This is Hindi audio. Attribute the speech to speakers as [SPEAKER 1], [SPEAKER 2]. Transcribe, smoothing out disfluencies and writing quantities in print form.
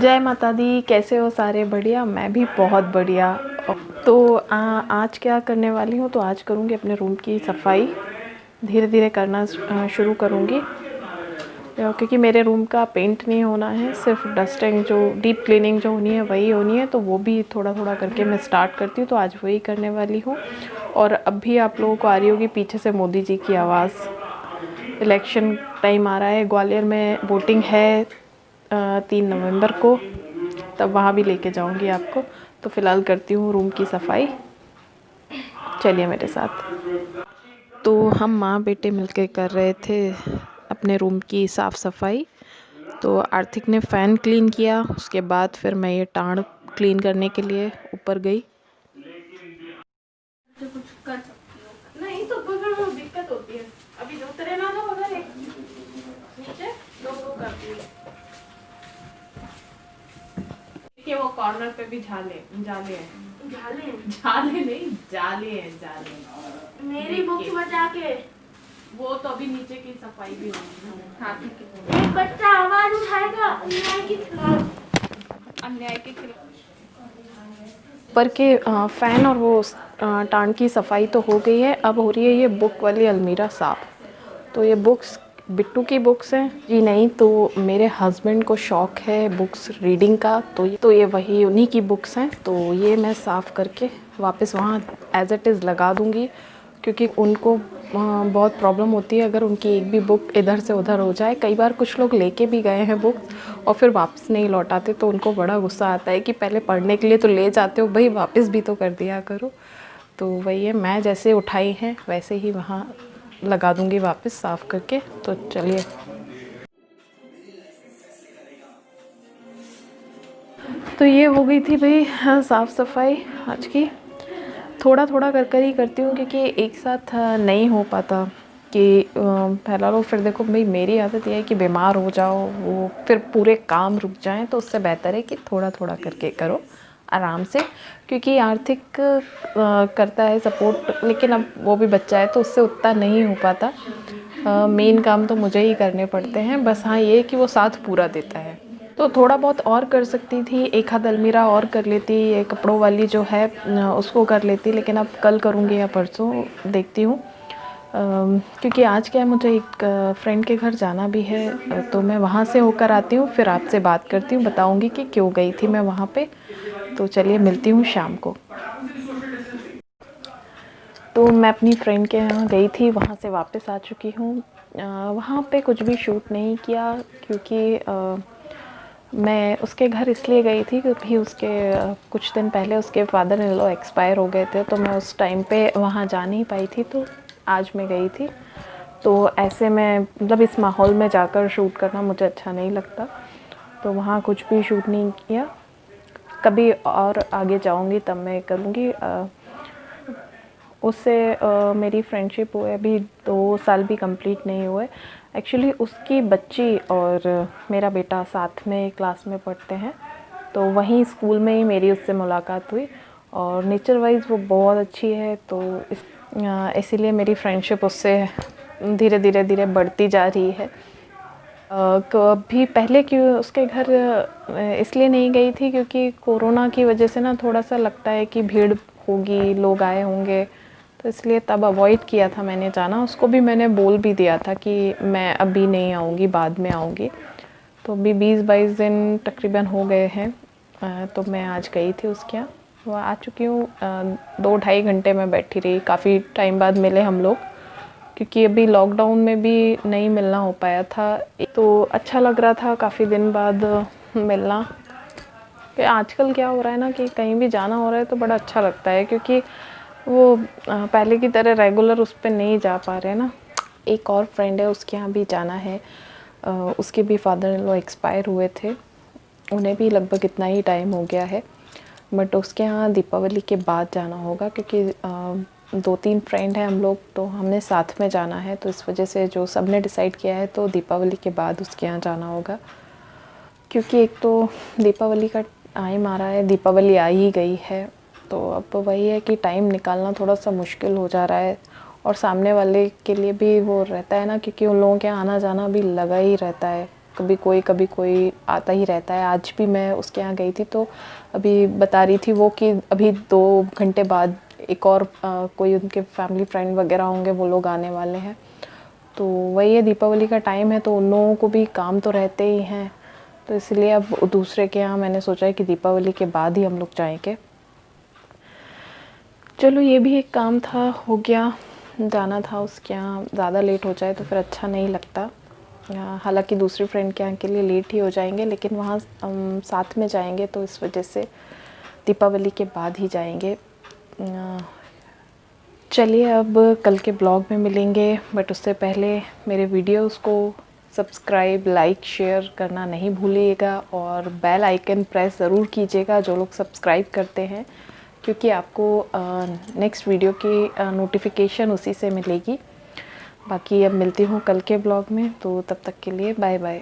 [SPEAKER 1] जय माता दी। कैसे हो सारे? बढ़िया। मैं भी बहुत बढ़िया। तो आज क्या करने वाली हूँ, तो आज करूँगी अपने रूम की सफाई। धीरे धीरे करना शुरू करूँगी क्योंकि मेरे रूम का पेंट नहीं होना है, सिर्फ डस्टिंग जो डीप क्लीनिंग जो होनी है वही होनी है। तो वो भी थोड़ा थोड़ा करके मैं स्टार्ट करती हूँ, तो आज वही करने वाली हूँ। और अब भी आप लोगों को आ रही होगी पीछे से मोदी जी की आवाज़। इलेक्शन टाइम आ रहा है, ग्वालियर में वोटिंग है 3 नवंबर को, तब वहाँ भी लेके जाऊँगी आपको। तो फ़िलहाल करती हूँ रूम की सफाई, चलिए मेरे साथ। तो हम माँ बेटे मिलके कर रहे थे अपने रूम की साफ़ सफाई। तो आर्थिक ने फ़ैन क्लीन किया, उसके बाद फिर मैं ये टाँड़ क्लीन करने के लिए ऊपर गई। तो कुछ कर सकती हो नहीं, तो बगैर वो दिक्कत होती है। अभी जो तेरे ना ना बगैर एक नीचे दो करती है कि वो कॉर्नर पे भी जाले जाले नहीं, जाले मेरी बुक्स बचा के। वो तो अभी नीचे की सफाई भी होगी ना। हाँ ठीक है। एक बच्चा आवाज उठाएगा अन्याय के खिलाफ। पर के फ़ैन और वो टांड की सफाई तो हो गई है। अब हो रही है ये बुक वाली अलमीरा साफ़। तो ये बुक्स बिट्टू की बुक्स हैं जी। नहीं, तो मेरे हस्बैंड को शौक़ है बुक्स रीडिंग का, तो ये वही उन्हीं की बुक्स हैं। तो ये मैं साफ़ करके वापस वहाँ एज़ इट इज़ लगा दूँगी, क्योंकि उनको बहुत प्रॉब्लम होती है अगर उनकी एक भी बुक इधर से उधर हो जाए। कई बार कुछ लोग लेके भी गए हैं बुक और फिर वापस नहीं लौटाते, तो उनको बड़ा गुस्सा आता है कि पहले पढ़ने के लिए तो ले जाते हो भाई, वापस भी तो कर दिया करो। तो वही है, मैं जैसे उठाई हैं वैसे ही वहाँ लगा दूँगी वापस साफ़ करके। तो चलिए। तो ये हो गई थी भाई साफ़ सफाई आज की। थोड़ा थोड़ा कर ही करती हूँ, क्योंकि एक साथ नहीं हो पाता कि फैला लो। फिर देखो भाई, मेरी आदत ये है कि बीमार हो जाओ वो फिर पूरे काम रुक जाएं, तो उससे बेहतर है कि थोड़ा थोड़ा करके करो आराम से। क्योंकि आर्थिक करता है सपोर्ट, लेकिन अब वो भी बच्चा है तो उससे उतना नहीं हो पाता। मेन काम तो मुझे ही करने पड़ते हैं। बस हाँ, ये कि वो साथ पूरा देता है, तो थोड़ा बहुत और कर सकती थी। एक हाथ अलमीरा और कर लेती, ये कपड़ों वाली जो है उसको कर लेती, लेकिन अब कल करूँगी या परसों, देखती हूँ। क्योंकि आज क्या है, मुझे एक फ्रेंड के घर जाना भी है, तो मैं वहाँ से होकर आती हूँ, फिर आपसे बात करती हूँ, बताऊँगी कि क्यों गई थी मैं वहाँ पे। तो चलिए मिलती हूँ शाम को। तो मैं अपनी फ्रेंड के यहाँ गई थी, वहाँ से वापस आ चुकी हूँ। वहाँ पे कुछ भी शूट नहीं किया, क्योंकि मैं उसके घर इसलिए गई थी क्योंकि उसके कुछ दिन पहले उसके फादर इन लॉ एक्सपायर हो गए थे, तो मैं उस टाइम पे वहाँ जा नहीं पाई थी। तो आज मैं गई थी। तो ऐसे में मतलब इस माहौल में जाकर शूट करना मुझे अच्छा नहीं लगता, तो वहाँ कुछ भी शूट नहीं किया। कभी और आगे जाऊँगी तब मैं करूँगी। उससे मेरी फ्रेंडशिप हुए अभी 2 साल भी कंप्लीट नहीं हुए। एक्चुअली उसकी बच्ची और मेरा बेटा साथ में क्लास में पढ़ते हैं, तो वहीं स्कूल में ही मेरी उससे मुलाकात हुई। और नेचर वाइज वो बहुत अच्छी है, तो इसीलिए मेरी फ्रेंडशिप उससे धीरे धीरे बढ़ती जा रही है। कभी पहले क्यों उसके घर इसलिए नहीं गई थी क्योंकि कोरोना की वजह से ना थोड़ा सा लगता है कि भीड़ होगी, लोग आए होंगे, तो इसलिए तब अवॉइड किया था मैंने जाना। उसको भी मैंने बोल भी दिया था कि मैं अभी नहीं आऊँगी, बाद में आऊँगी। तो अभी 20-22 दिन तकरीबन हो गए हैं, तो मैं आज गई थी उसके यहाँ। वो आ चुकी हूँ। 2-2.5 घंटे में बैठी रही, काफ़ी टाइम बाद मिले हम लोग, क्योंकि अभी लॉकडाउन में भी नहीं मिलना हो पाया था। तो अच्छा लग रहा था काफ़ी दिन बाद मिलना। कि आजकल क्या हो रहा है ना कि कहीं भी जाना हो रहा है तो बड़ा अच्छा लगता है, क्योंकि वो पहले की तरह रेगुलर उस पर नहीं जा पा रहे ना। एक और फ्रेंड है, उसके यहाँ भी जाना है। उसके भी फादर इन लॉ एक्सपायर हुए थे, उन्हें भी लगभग इतना ही टाइम हो गया है। बट उसके यहाँ दीपावली के बाद जाना होगा, क्योंकि 2-3 फ्रेंड हैं हम लोग, तो हमने साथ में जाना है। तो इस वजह से जो सब ने डिसाइड किया है, तो दीपावली के बाद उसके यहाँ जाना होगा। क्योंकि एक तो दीपावली का टाइम आ रहा है, दीपावली आ ही गई है, तो अब वही है कि टाइम निकालना थोड़ा सा मुश्किल हो जा रहा है। और सामने वाले के लिए भी वो रहता है ना, क्योंकि उन लोगों के आना जाना भी लगा ही रहता है। कभी कोई आता ही रहता है। आज भी मैं उसके यहाँ गई थी तो अभी बता रही थी वो कि अभी 2 घंटे बाद एक और कोई उनके फैमिली फ्रेंड वगैरह होंगे, वो लोग आने वाले हैं। तो वही है, दीपावली का टाइम है तो उन लोगों को भी काम तो रहते ही हैं, तो इसलिए अब दूसरे के यहाँ मैंने सोचा है कि दीपावली के बाद ही हम लोग जाएंगे। चलो ये भी एक काम था, हो गया, जाना था उसके यहाँ। ज़्यादा लेट हो जाए तो फिर अच्छा नहीं लगता। हालांकि दूसरी फ्रेंड के यहाँ के लिए लेट ही हो जाएंगे, लेकिन वहाँ साथ में जाएंगे तो इस वजह से दीपावली के बाद ही जाएंगे। चलिए अब कल के ब्लॉग में मिलेंगे, बट उससे पहले मेरे वीडियोस को सब्सक्राइब, लाइक, शेयर करना नहीं भूलिएगा और बेल आइकन प्रेस ज़रूर कीजिएगा जो लोग सब्सक्राइब करते हैं, क्योंकि आपको नेक्स्ट वीडियो की नोटिफिकेशन उसी से मिलेगी। बाकी अब मिलती हूँ कल के ब्लॉग में, तो तब तक के लिए बाय बाय।